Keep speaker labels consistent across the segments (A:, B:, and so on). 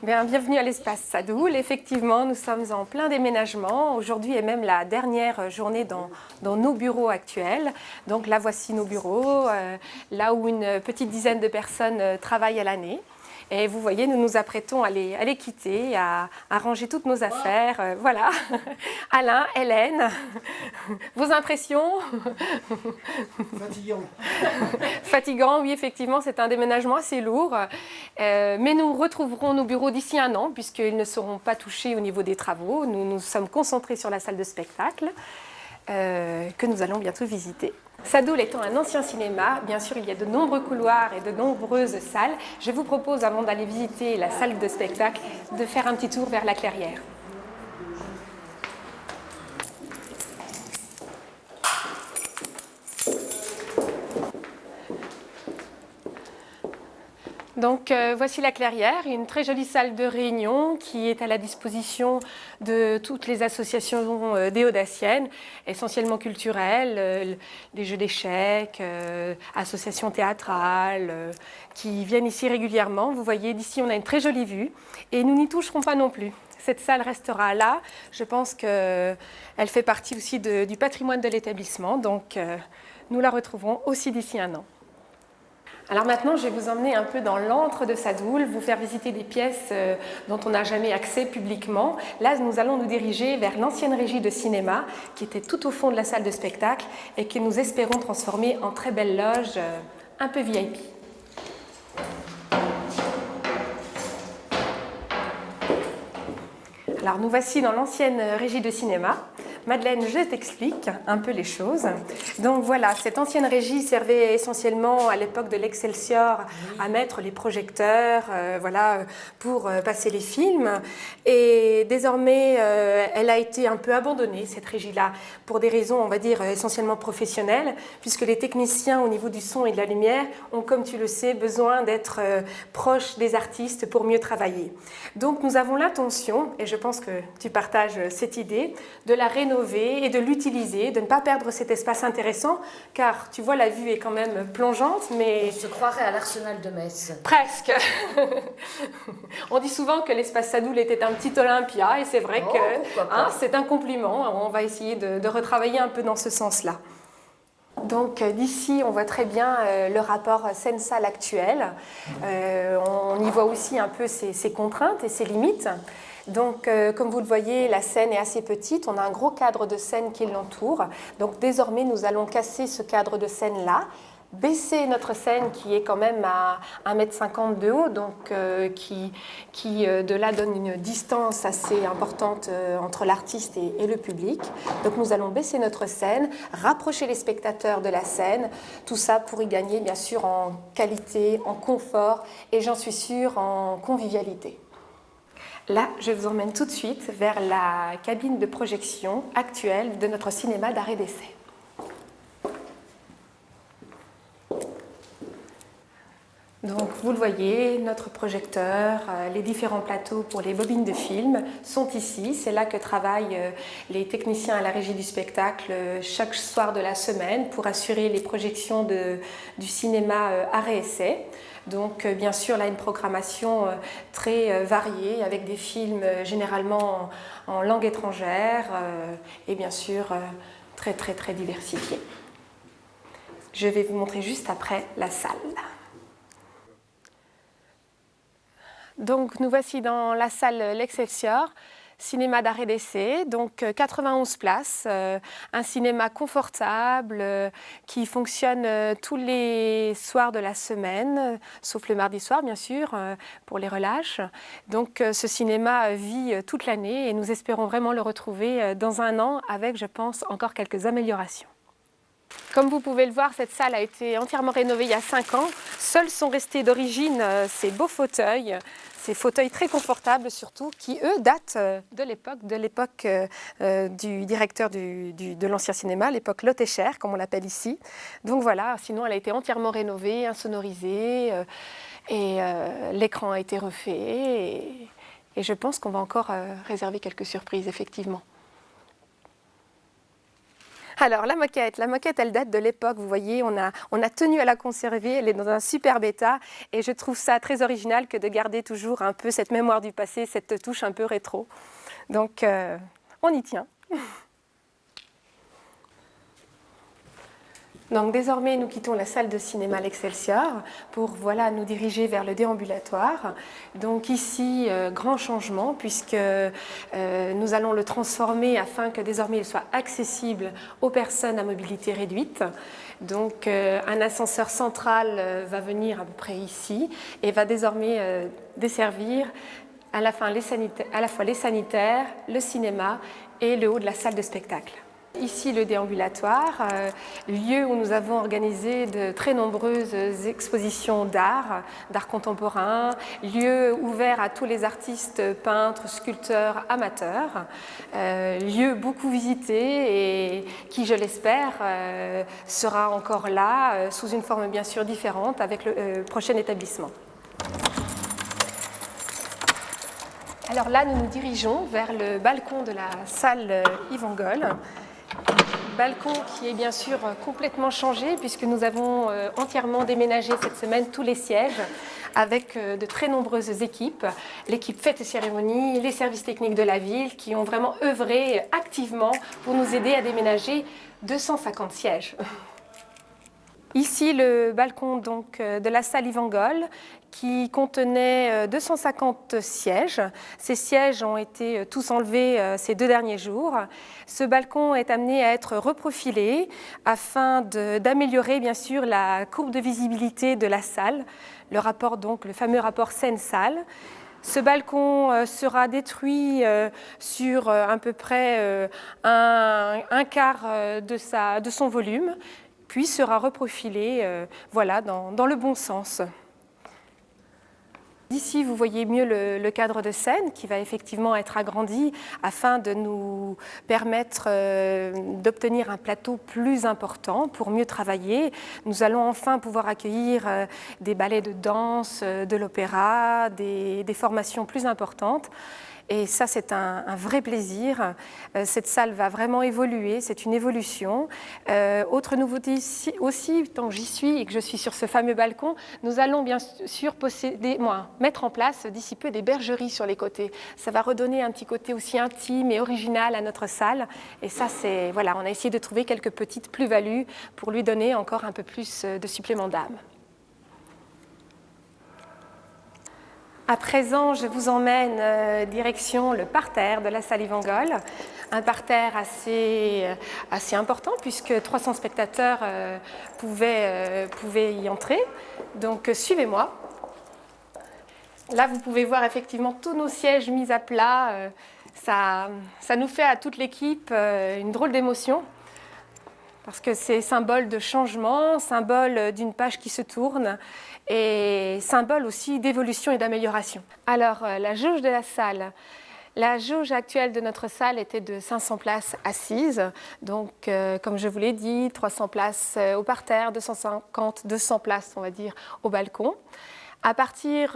A: Bien, bienvenue à l'espace Sadoul. Effectivement, nous sommes en plein déménagement. Aujourd'hui est même la dernière journée dans nos bureaux actuels. Donc là, voici nos bureaux, là où une petite dizaine de personnes travaillent à l'année. Et vous voyez, nous nous apprêtons à les quitter, à ranger toutes nos affaires. Voilà. Alain, Hélène, vos impressions?
B: Fatigant.
A: Fatigant, oui, effectivement, c'est un déménagement assez lourd. Mais nous retrouverons nos bureaux d'ici un an, puisqu'ils ne seront pas touchés au niveau des travaux. Nous nous sommes concentrés sur la salle de spectacle, que nous allons bientôt visiter. Sadoul étant un ancien cinéma, bien sûr, il y a de nombreux couloirs et de nombreuses salles. Je vous propose, avant d'aller visiter la salle de spectacle, de faire un petit tour vers la clairière. Donc voici la clairière, une très jolie salle de réunion qui est à la disposition de toutes les associations déodaciennes, essentiellement culturelles, des jeux d'échecs, associations théâtrales, qui viennent ici régulièrement. Vous voyez, d'ici on a une très jolie vue et nous n'y toucherons pas non plus. Cette salle restera là. Je pense qu'elle fait partie aussi du patrimoine de l'établissement, donc nous la retrouverons aussi d'ici un an. Alors maintenant, je vais vous emmener un peu dans l'antre de Sadoul, vous faire visiter des pièces dont on n'a jamais accès publiquement. Là, nous allons nous diriger vers l'ancienne régie de cinéma qui était tout au fond de la salle de spectacle et que nous espérons transformer en très belle loge un peu VIP. Alors nous voici dans l'ancienne régie de cinéma. Madeleine, je t'explique un peu les choses. Donc voilà, cette ancienne régie servait essentiellement à l'époque de l'Excelsior à mettre les projecteurs voilà, pour passer les films. Et désormais, elle a été un peu abandonnée, cette régie-là, pour des raisons, on va dire, essentiellement professionnelles, puisque les techniciens au niveau du son et de la lumière ont, comme tu le sais, besoin d'être proches des artistes pour mieux travailler. Donc nous avons l'intention, et je pense que tu partages cette idée, de la rénover et de l'utiliser, de ne pas perdre cet espace intéressant, car tu vois, la vue est quand même plongeante, mais...
C: On se croirait à l'Arsenal de Metz.
A: Presque. On dit souvent que l'espace Sadoul était un petit Olympia, et c'est vrai que c'est un compliment. On va essayer de retravailler un peu dans ce sens-là. Donc d'ici, on voit très bien le rapport scène-salle actuel. On y voit aussi un peu ses contraintes et ses limites. Donc, comme vous le voyez, la scène est assez petite. On a un gros cadre de scène qui l'entoure. Donc, désormais, nous allons casser ce cadre de scène-là, baisser notre scène qui est quand même à 1,50 m de haut, donc qui de là donne une distance assez importante entre l'artiste et le public. Donc, nous allons baisser notre scène, rapprocher les spectateurs de la scène, tout ça pour y gagner, bien sûr, en qualité, en confort et, j'en suis sûre, en convivialité. Là, je vous emmène tout de suite vers la cabine de projection actuelle de notre cinéma d'arrêt d'essai. Donc, vous le voyez, notre projecteur, les différents plateaux pour les bobines de film sont ici. C'est là que travaillent les techniciens à la régie du spectacle chaque soir de la semaine pour assurer les projections du cinéma arrêt-essai. Donc, bien sûr, là, une programmation très variée avec des films généralement en langue étrangère et bien sûr très, très, très diversifiés. Je vais vous montrer juste après la salle. Donc, nous voici dans la salle L'Excelsior, cinéma d'arrêt d'essai, donc 91 places, un cinéma confortable qui fonctionne tous les soirs de la semaine, sauf le mardi soir bien sûr, pour les relâches. Donc ce cinéma vit toute l'année et nous espérons vraiment le retrouver dans un an avec, je pense, encore quelques améliorations. Comme vous pouvez le voir, cette salle a été entièrement rénovée il y a 5 ans. Seuls sont restés d'origine ces beaux fauteuils, ces fauteuils très confortables surtout, qui eux datent de l'époque du directeur de l'ancien cinéma, l'époque Lotécher, comme on l'appelle ici. Donc voilà, sinon elle a été entièrement rénovée, insonorisée, et l'écran a été refait. Et je pense qu'on va encore réserver quelques surprises, effectivement. Alors la moquette, elle date de l'époque, vous voyez, on a tenu à la conserver, elle est dans un superbe état et je trouve ça très original que de garder toujours un peu cette mémoire du passé, cette touche un peu rétro. Donc on y tient. Donc désormais, nous quittons la salle de cinéma L'Excelsior pour nous diriger vers le déambulatoire. Donc ici, grand changement puisque nous allons le transformer afin que désormais il soit accessible aux personnes à mobilité réduite. Donc un ascenseur central va venir à peu près ici et va désormais desservir à la fois les sanitaires, le cinéma et le haut de la salle de spectacle. Ici, le déambulatoire, lieu où nous avons organisé de très nombreuses expositions d'art contemporain, lieu ouvert à tous les artistes, peintres, sculpteurs, amateurs, lieu beaucoup visité et qui, je l'espère, sera encore là, sous une forme bien sûr différente avec le prochain établissement. Alors là, nous nous dirigeons vers le balcon de la salle Yvan Goll. Balcon qui est bien sûr complètement changé puisque nous avons entièrement déménagé cette semaine tous les sièges avec de très nombreuses équipes, l'équipe fêtes et cérémonies, les services techniques de la ville qui ont vraiment œuvré activement pour nous aider à déménager 250 sièges. Ici, le balcon donc, de la salle Yvan Goll qui contenait 250 sièges. Ces sièges ont été tous enlevés ces 2 derniers jours. Ce balcon est amené à être reprofilé afin d'améliorer bien sûr la courbe de visibilité de la salle, le fameux rapport scène-salle. Ce balcon sera détruit sur à peu près un quart de son volume, puis sera reprofilé dans le bon sens. Ici, vous voyez mieux le cadre de scène qui va effectivement être agrandi afin de nous permettre d'obtenir un plateau plus important pour mieux travailler. Nous allons enfin pouvoir accueillir des ballets de danse, de l'opéra, des formations plus importantes. Et ça, c'est un vrai plaisir. Cette salle va vraiment évoluer, c'est une évolution. Autre nouveauté aussi, tant que j'y suis et que je suis sur ce fameux balcon, nous allons bien sûr mettre en place d'ici peu des bergeries sur les côtés. Ça va redonner un petit côté aussi intime et original à notre salle. Et ça, on a essayé de trouver quelques petites plus-values pour lui donner encore un peu plus de supplément d'âme. À présent, je vous emmène direction le parterre de la salle Yvan Goll, un parterre assez important puisque 300 spectateurs pouvaient y entrer. Donc suivez-moi. Là, vous pouvez voir effectivement tous nos sièges mis à plat. Ça nous fait à toute l'équipe une drôle d'émotion parce que c'est symbole de changement, symbole d'une page qui se tourne et symbole aussi d'évolution et d'amélioration. Alors, la jauge de la salle. La jauge actuelle de notre salle était de 500 places assises. Donc, comme je vous l'ai dit, 300 places au parterre, 250, 200 places, on va dire, au balcon. À partir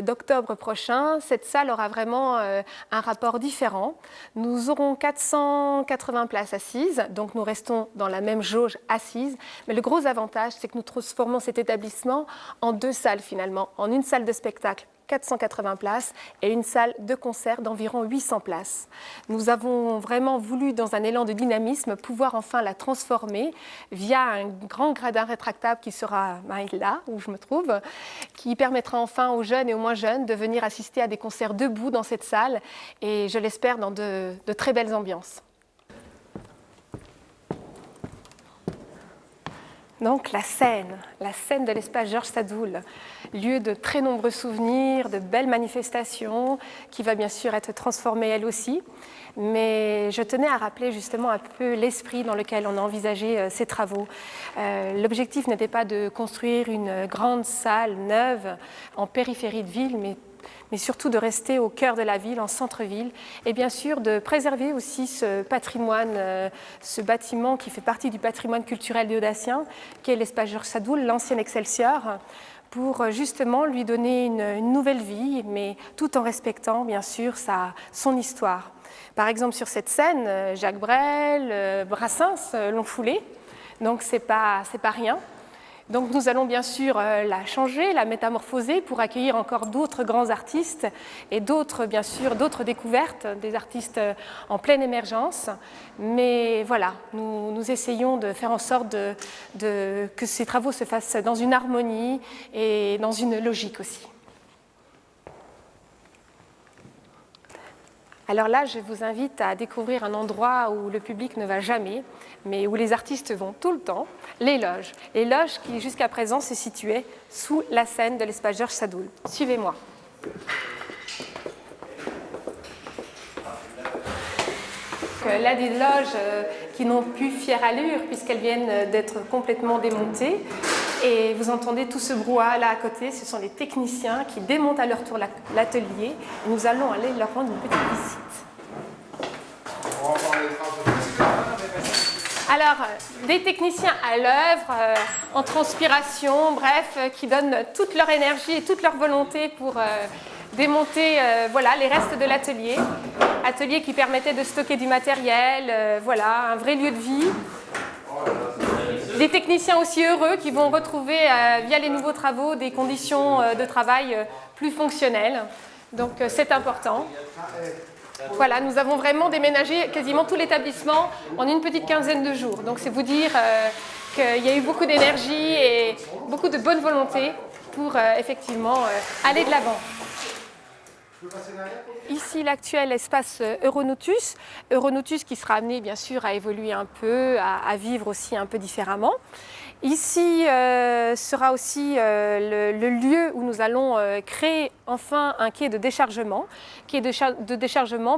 A: d'octobre prochain, cette salle aura vraiment un rapport différent. Nous aurons 480 places assises, donc nous restons dans la même jauge assise. Mais le gros avantage, c'est que nous transformons cet établissement en 2 salles finalement, en une salle de spectacle 480 places et une salle de concert d'environ 800 places. Nous avons vraiment voulu, dans un élan de dynamisme, pouvoir enfin la transformer via un grand gradin rétractable qui sera là, où je me trouve, qui permettra enfin aux jeunes et aux moins jeunes de venir assister à des concerts debout dans cette salle et, je l'espère, dans de très belles ambiances. Donc la scène de l'espace Georges Sadoul, lieu de très nombreux souvenirs, de belles manifestations, qui va bien sûr être transformée elle aussi. Mais je tenais à rappeler justement un peu l'esprit dans lequel on a envisagé ces travaux. L'objectif n'était pas de construire une grande salle neuve en périphérie de ville, mais surtout de rester au cœur de la ville, en centre-ville, et bien sûr de préserver aussi ce patrimoine, ce bâtiment qui fait partie du patrimoine culturel des Audaciens, qui est l'espace Georges Sadoul, l'ancien Excelsior, pour justement lui donner une nouvelle vie, mais tout en respectant bien sûr son histoire. Par exemple, sur cette scène, Jacques Brel, Brassens l'ont foulée, donc c'est pas rien. Donc nous allons bien sûr la changer, la métamorphoser pour accueillir encore d'autres grands artistes et d'autres, bien sûr, d'autres découvertes, des artistes en pleine émergence. Mais voilà, nous essayons de faire en sorte que ces travaux se fassent dans une harmonie et dans une logique aussi. Alors là, je vous invite à découvrir un endroit où le public ne va jamais, mais où les artistes vont tout le temps, les loges. Les loges qui, jusqu'à présent, se situaient sous la scène de l'espace Georges Sadoul. Suivez-moi. Là, des loges qui n'ont plus fière allure puisqu'elles viennent d'être complètement démontées. Et vous entendez tout ce brouhaha là à côté, ce sont les techniciens qui démontent à leur tour l'atelier. Nous allons aller leur rendre une petite visite. Alors, des techniciens à l'œuvre, en transpiration, bref, qui donnent toute leur énergie et toute leur volonté pour démonter voilà, les restes de l'atelier. Atelier qui permettait de stocker du matériel, voilà, un vrai lieu de vie. Des techniciens aussi heureux qui vont retrouver, via les nouveaux travaux, des conditions de travail plus fonctionnelles. Donc c'est important. Voilà, nous avons vraiment déménagé quasiment tout l'établissement en une petite quinzaine de jours. Donc c'est vous dire qu'il y a eu beaucoup d'énergie et beaucoup de bonne volonté pour effectivement aller de l'avant. Ici, l'actuel espace Euronotus. Euronotus qui sera amené, bien sûr, à évoluer un peu, à vivre aussi un peu différemment. Ici sera aussi le lieu où nous allons créer enfin un quai de déchargement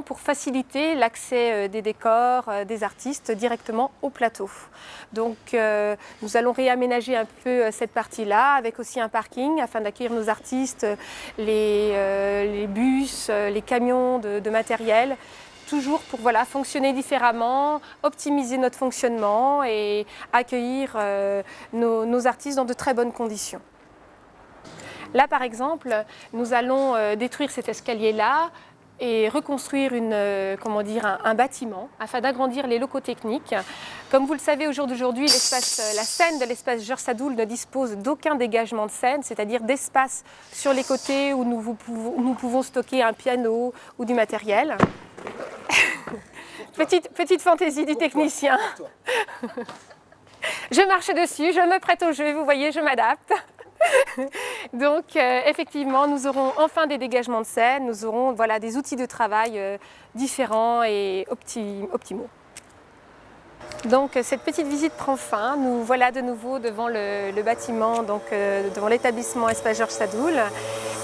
A: pour faciliter l'accès des décors, des artistes directement au plateau. Donc nous allons réaménager un peu cette partie-là avec aussi un parking afin d'accueillir nos artistes, les bus, les camions de matériel. Toujours pour voilà, fonctionner différemment, optimiser notre fonctionnement et accueillir nos artistes dans de très bonnes conditions. Là, par exemple, nous allons détruire cet escalier-là et reconstruire un bâtiment afin d'agrandir les locaux techniques. Comme vous le savez, au jour d'aujourd'hui, la scène de l'espace Georges Sadoul ne dispose d'aucun dégagement de scène, c'est-à-dire d'espace sur les côtés où nous pouvons stocker un piano ou du matériel. Petite fantaisie du technicien. Je marche dessus, je me prête au jeu, vous voyez, je m'adapte. Donc effectivement, nous aurons enfin des dégagements de scène, nous aurons voilà, des outils de travail différents et optimaux. Donc cette petite visite prend fin, nous voilà de nouveau devant le bâtiment, donc devant l'établissement Espace Georges Sadoul.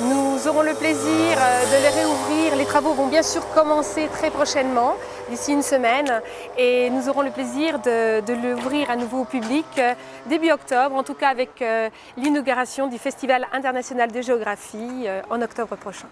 A: Nous aurons le plaisir de les réouvrir, les travaux vont bien sûr commencer très prochainement, d'ici une semaine, et nous aurons le plaisir de l'ouvrir à nouveau au public début octobre, en tout cas avec l'inauguration du Festival international de géographie en octobre prochain.